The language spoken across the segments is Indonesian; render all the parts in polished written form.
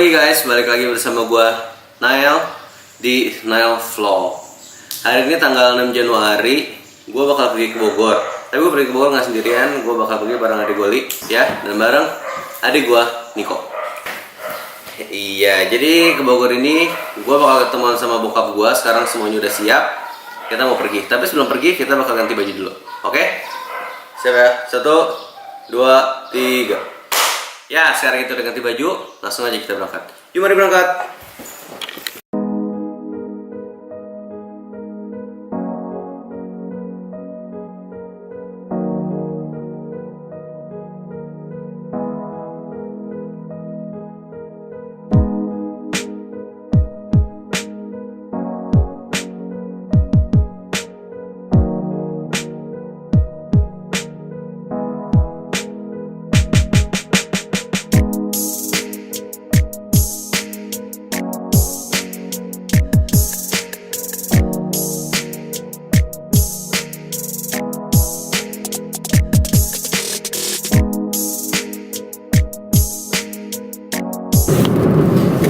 Hai guys, balik lagi bersama gua Nael di Nael Vlog. Hari ini tanggal 6 Januari, gua bakal pergi ke Bogor. Tapi gua pergi ke Bogor nggak sendirian, gua bakal pergi bareng adik Goli, ya, dan bareng adik gua Niko. Iya, jadi ke Bogor ini gua bakal ketemuan sama bokap gua. Sekarang semuanya udah siap, kita mau pergi. Tapi sebelum pergi kita bakal ganti baju dulu, oke? Siap ya? 1, 2, 3. Ya, sekarang kita udah ganti baju, langsung aja kita berangkat. Yuk mari berangkat.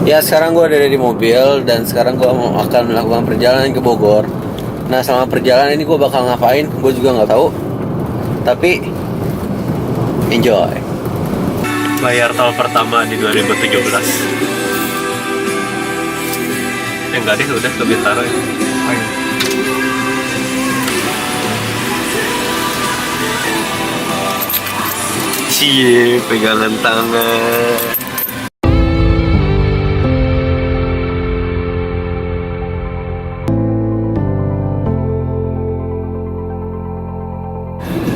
Ya, sekarang gue ada di mobil dan sekarang gue akan melakukan perjalanan ke Bogor. Nah, selama perjalanan ini gue bakal ngapain, gue juga nggak tahu. Tapi enjoy. Bayar tol pertama di 2017. Enggak deh, udah ke Bintaro ya. Cie, pegangan tangan.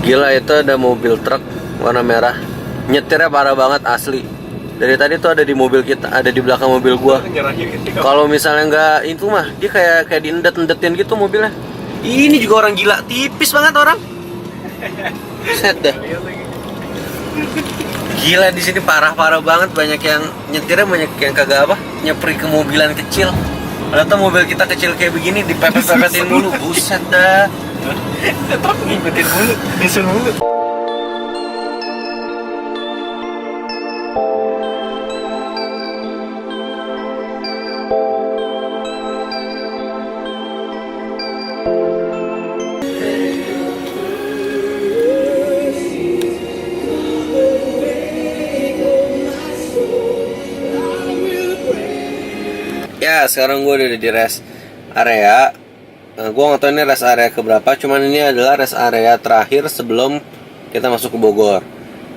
Gila, itu ada mobil truk warna merah. Nyetirnya parah banget asli. Dari tadi tuh ada di mobil kita, ada di belakang mobil gua. Kalau misalnya nggak itu mah dia kayak diendet-endetin gitu mobilnya. Ini juga orang gila, tipis banget orang. Set dah. Gila, di sini parah-parah banget, banyak yang nyetirnya, banyak yang kagak apa, nyepri ke mobilan kecil. Ternyata mobil kita kecil kayak begini dipepet-pepetin mulu, buset dah. Tetap ngikutin mulu, nyusul mulu. Ya, sekarang gue udah di rest area. Gue nggak tahu ini rest area keberapa, cuman ini adalah rest area terakhir sebelum kita masuk ke Bogor.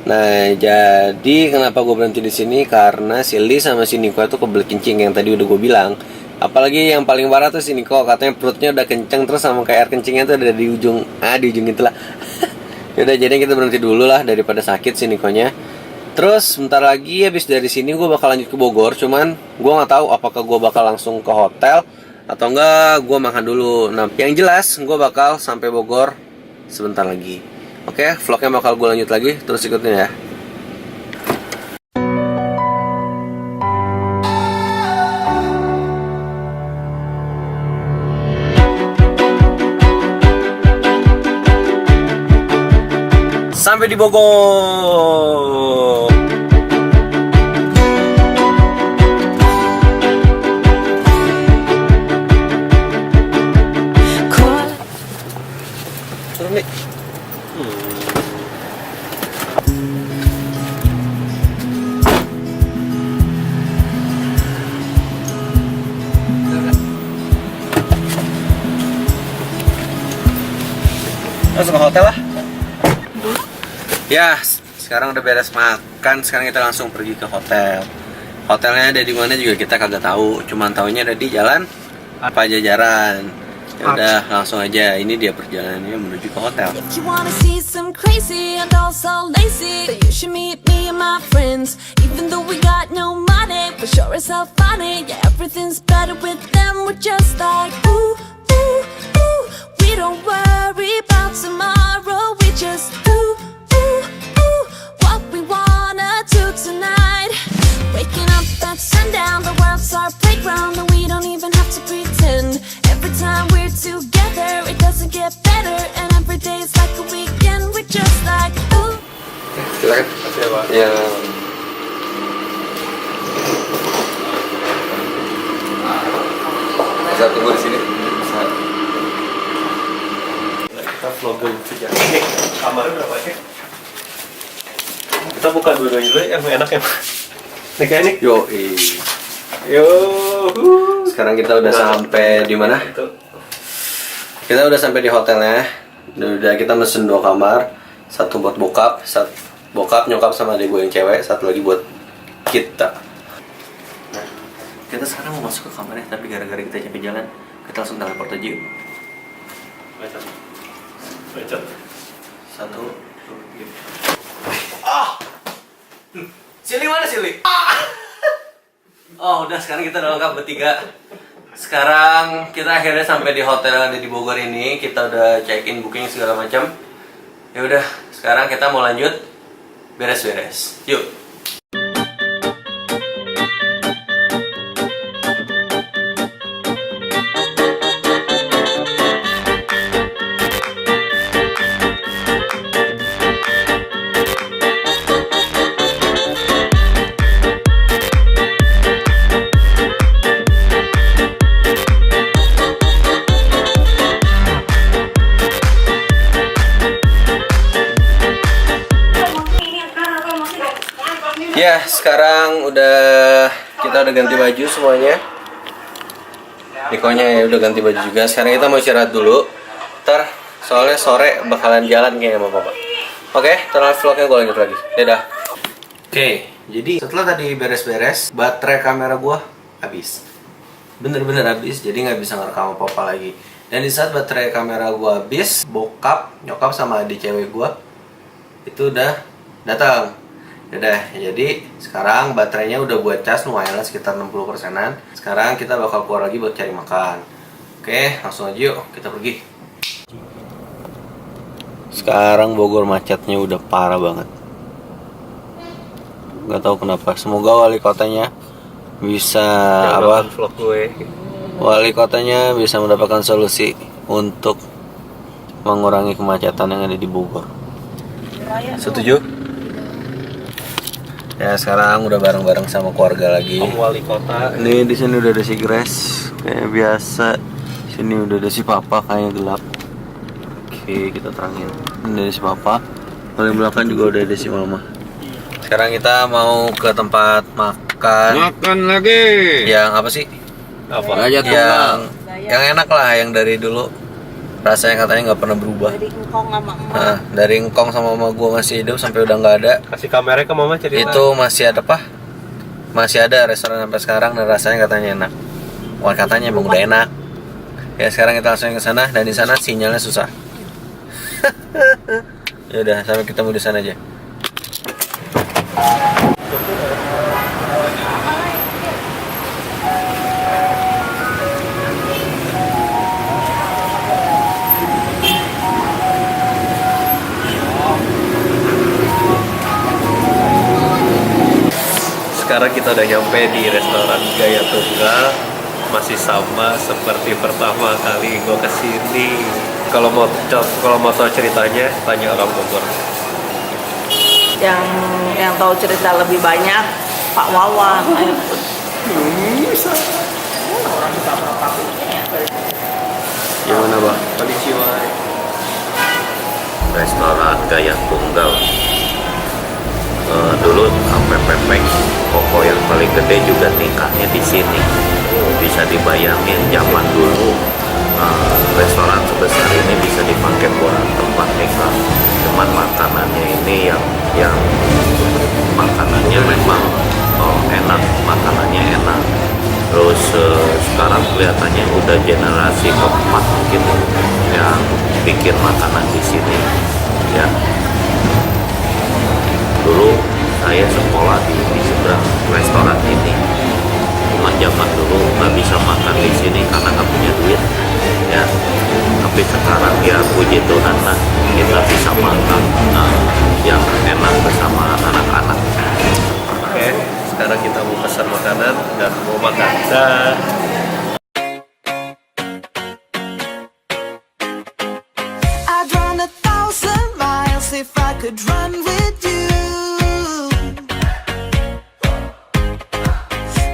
Nah, jadi kenapa gue berhenti di sini? Karena si Li sama si Niko itu kebelet kencing yang tadi udah gue bilang. Apalagi yang paling parah tuh si Niko, katanya perutnya udah kenceng terus sama kayak air kencingnya tuh ada di ujung, di ujung itulah. Yaudah, jadi kita berhenti dulu lah daripada sakit si Nikonya. Terus bentar lagi habis dari sini gue bakal lanjut ke Bogor, cuman gue nggak tahu apakah gue bakal langsung ke hotel atau enggak gue makan dulu. Nah, yang jelas gue bakal sampai Bogor sebentar lagi. Oke, vlognya bakal gue lanjut lagi, terus ikutin ya. Sampai di Bogor. Turun nih. Langsung ke hotel lah. Ya, sekarang udah beres makan, sekarang kita langsung pergi ke hotel. Hotelnya ada di mana juga kita kagak tahu, cuman taunya ada di jalan Pajajaran. Ya udah, langsung aja. Ini dia perjalanannya menuju ke hotel. Waking up at sundown, the world's our playground, and we don't even have to pretend. Every time we're together, it doesn't get better, and every day's like a weekend. We're just like, ooh. Silakan. Terima kasih ya, Pak. Ya. Bisa tunggu di sini. Bisa. Kita vlogging sejak ini. Kamarnya berapa sih? Kita buka dua-duanya dulu yang enak ya. Nih kayak ini. Yo, Yo. sekarang kita udah sampai di mana? Kita udah sampai di hotelnya. Udah kita mesen 2 kamar, satu buat bokap, bokap, nyokap sama adik gue yang cewek, satu lagi buat kita. Nah, kita sekarang mau masuk ke kamarnya, tapi gara-gara kita capek jalan, kita langsung teleport aja yuk. Lecet. 1, 2, 3. Ah! Sili mana Sili? Ah! Oh udah, sekarang kita udah lengkap bertiga. Sekarang kita akhirnya sampai di hotel yang ada di Bogor ini. Kita udah check in, booking segala macam. Ya udah, sekarang kita mau lanjut beres-beres. Yuk. Ya, sekarang kita udah ganti baju semuanya. Nikonya ya udah ganti baju juga. Sekarang kita mau istirahat dulu. Ntar soalnya sore bakalan jalan kayaknya sama papa. Oke, terus vlognya gue lanjut lagi. Dadah. Oke, jadi setelah tadi beres-beres, baterai kamera gua habis. Bener-bener habis, jadi nggak bisa ngerekam sama papa lagi. Dan di saat baterai kamera gua habis, bokap, nyokap sama adik cewek gua itu udah datang. Udah, jadi sekarang baterainya udah buat cas lumayan lah, sekitar 60%-an. Sekarang kita bakal keluar lagi buat cari makan. Oke, langsung aja yuk, kita pergi. Sekarang Bogor macetnya udah parah banget. Gak tahu kenapa. Semoga wali kotanya bisa Vlog gue. Wali kotanya bisa mendapatkan solusi untuk mengurangi kemacetan yang ada di Bogor. Setuju? Ya, sekarang udah bareng-bareng sama keluarga lagi. Om wali kota. Nih di sini udah ada si Grace kayak biasa. Sini udah ada si Papa kayaknya gelap. Oke, kita terangin. Ini ada si Papa. Paling belakang juga udah ada si Mama. Sekarang kita mau ke tempat makan. Makan lagi. Yang apa sih? Apa? Yang enak lah, yang dari dulu. Rasanya katanya nggak pernah berubah. Dari engkong sama emak. Nah, dari engkong sama mama gue masih hidup sampai udah nggak ada. Kasih kamera ke mama cerita. Itu masih ada apa? Masih ada restoran sampai sekarang dan rasanya katanya enak. Wah, katanya emang udah enak. Ya sekarang kita langsung ke sana, dan di sana sinyalnya susah. Ya udah, sampai ketemu di sana aja. Sekarang kita udah nyampe di restoran Gaya Tunggal. Masih sama seperti pertama kali gue kesini. Kalau mau tahu ceritanya, tanya orang Bogor. Yang tahu cerita lebih banyak Pak Wawan. Gimana bang? Konnichiwa. Restoran Gaya Tunggal. Dulu sampai pepek koko yang paling gede juga nikahnya di sini. Bisa dibayangin zaman dulu restoran sebesar ini bisa dipakai buat tempat nikah. Cuman makanannya ini yang makanannya memang enak, makanannya enak. Terus sekarang kelihatannya udah generasi keempat mungkin yang bikin makanan di sini ya. Dulu saya sekolah di seberang restoran ini. Cuma zaman dulu nggak bisa makan di sini karena nggak punya duit ya. Tapi sekarang ya puji Tuhan lah kita bisa makan yang enak bersama anak-anak. Oke, sekarang kita mau pesan makanan dan mau makan. Dah. I'd run 1,000 miles if I could run with you.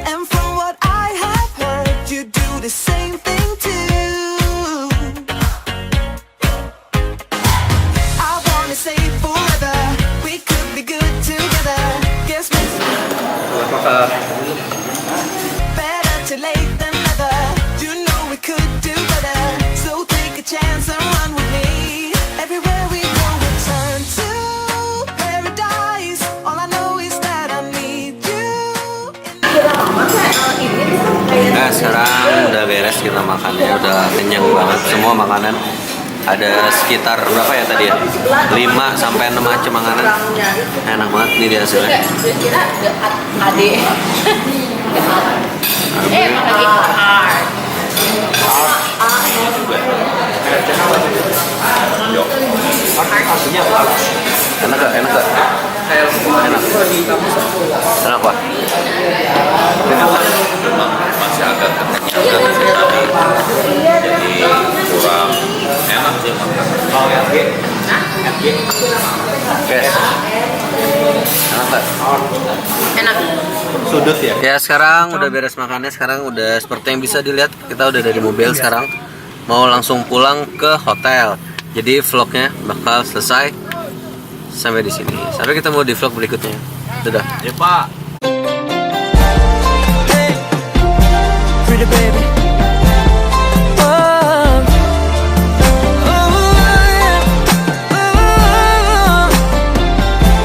And from what I have heard, you do the same thing too. I wanna say forever, we could be good together. Guess makes better too late than never. You know we could do better, so take a chance and run with me. Everywhere we go, we turn to paradise. All I know is that I need you. Nah, sekarang udah beres kita makan ya, udah kenyang banget. Semua makanan ada sekitar berapa ya tadi ya? 5 sampai 6 macam makanan. Enak banget nih dia hasilnya. Kira adik. Makanya art. Enak gak? Enak gak? Enak. Enak pak? Memang masih agak kenyang dari tadi, jadi kurang enak sih makan. Guys, enak gak? Enak. Sudut ya. Ya sekarang udah beres makannya, sekarang udah seperti yang bisa dilihat kita udah dari mobil sekarang mau langsung pulang ke hotel. Jadi vlognya bakal selesai sampai di sini. Sampai ketemu di vlog berikutnya. Dadah. Ya Pak. Pretty baby.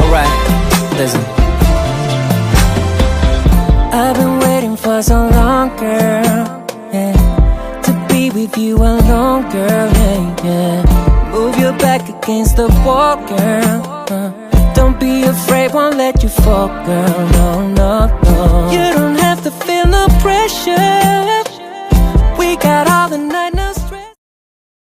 Alright, listen. I've been waiting for so long, girl, yeah, to be with you alone, girl, yeah, yeah. Move your back against the wall, girl, don't be afraid, won't let you fall, girl, no, no, no. You don't have to feel no pressure. We got all the night.